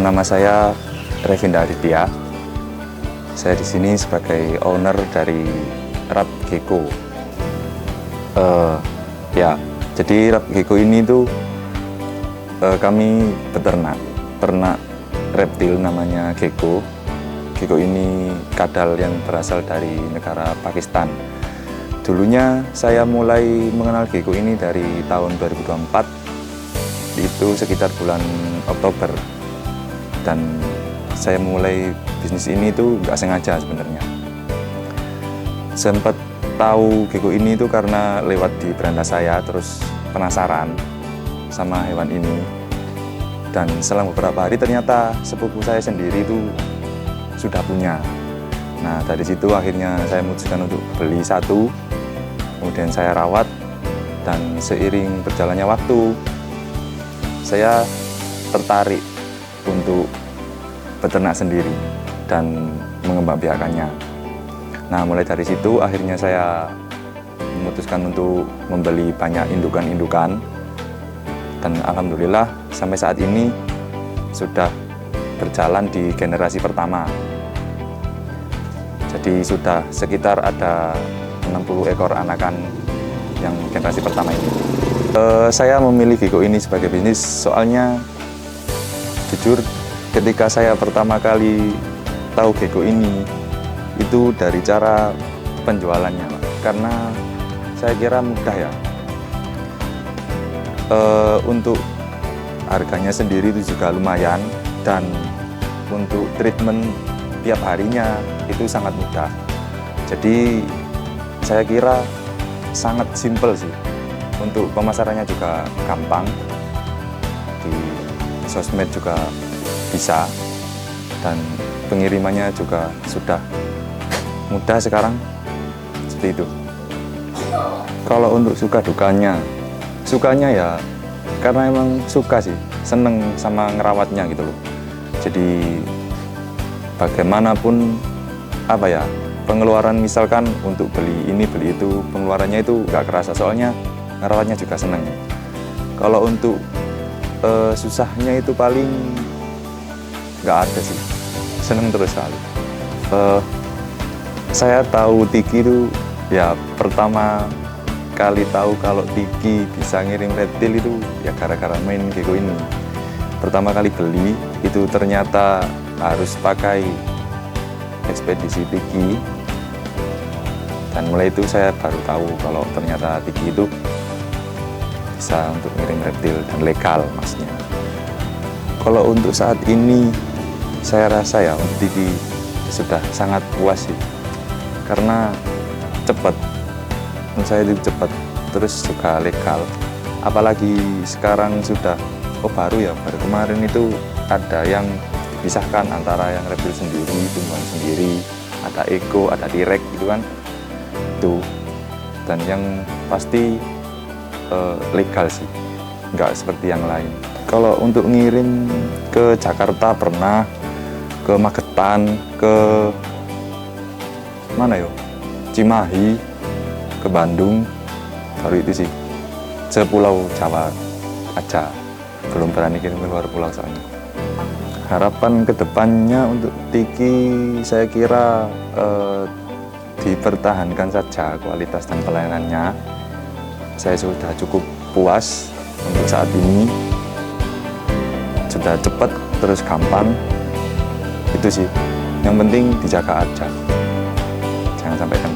Nama saya Revinda Aditya. Saya di sini sebagai owner dari Rap Gecko. Ya, jadi Rap Gecko ini tuh kami ternak reptil namanya gecko. Gecko ini kadal yang berasal dari negara Pakistan. Dulunya saya mulai mengenal gecko ini dari tahun 2024, itu sekitar bulan Oktober. Dan saya mulai bisnis ini tuh nggak sengaja sebenarnya. Sempat tahu gecko ini tuh karena lewat di beranda saya, terus penasaran sama hewan ini. Dan selang beberapa hari ternyata sepupu saya sendiri itu sudah punya. Nah, dari situ akhirnya saya memutuskan untuk beli satu, kemudian saya rawat, dan seiring berjalannya waktu saya tertarik untuk beternak sendiri dan mengembangbiakannya. Nah, mulai dari situ akhirnya saya memutuskan untuk membeli banyak indukan-indukan, dan alhamdulillah sampai saat ini sudah berjalan di generasi pertama. Jadi sudah sekitar ada 60 ekor anakan yang generasi pertama ini. Saya memilih gecko ini sebagai bisnis soalnya jujur ketika saya pertama kali tahu gecko ini itu dari cara penjualannya, Pak. Karena saya kira mudah ya. Untuk harganya sendiri itu juga lumayan, dan untuk treatment tiap harinya itu sangat mudah. Jadi saya kira sangat simpel sih. Untuk pemasarannya juga gampang, di sosmed juga bisa, dan pengirimannya juga sudah mudah sekarang, seperti itu. Kalau untuk suka dukanya, sukanya ya karena emang suka sih, seneng sama ngerawatnya gitu loh. Jadi bagaimanapun apa ya, pengeluaran misalkan untuk beli ini beli itu, pengeluarannya itu nggak kerasa, soalnya ngerawatnya juga seneng. Kalau untuk susahnya itu paling nggak ada sih, seneng terus sekali. Saya tahu Tiki itu ya pertama kali tahu kalau Tiki bisa ngirim reptil itu ya gara-gara main gecko ini. Pertama kali beli itu ternyata harus pakai ekspedisi Tiki, dan mulai itu saya baru tahu kalau ternyata Tiki itu bisa untuk ngirim reptil dan legal maksudnya. Kalau untuk saat ini saya rasa ya untuk Tiki sudah sangat puas sih, karena cepat. Menurut saya itu cepat, terus juga legal. Apalagi sekarang sudah baru kemarin itu ada yang dipisahkan antara yang reptil sendiri, tumbuhan sendiri, ada Eco, ada Direct gitu kan. Itu, dan yang pasti legal sih, nggak seperti yang lain. Kalau untuk ngirim ke Jakarta pernah, ke Magetan, ke mana yo, Cimahi, ke Bandung, baru itu sih. Sepulau Jawa aja, belum berani kirim ke luar pulau soalnya. Harapan kedepannya untuk Tiki saya kira dipertahankan saja kualitas dan pelayanannya. Saya sudah cukup puas untuk saat ini, sudah cepat terus gampang, itu sih yang penting dijaga aja, jangan sampai kena.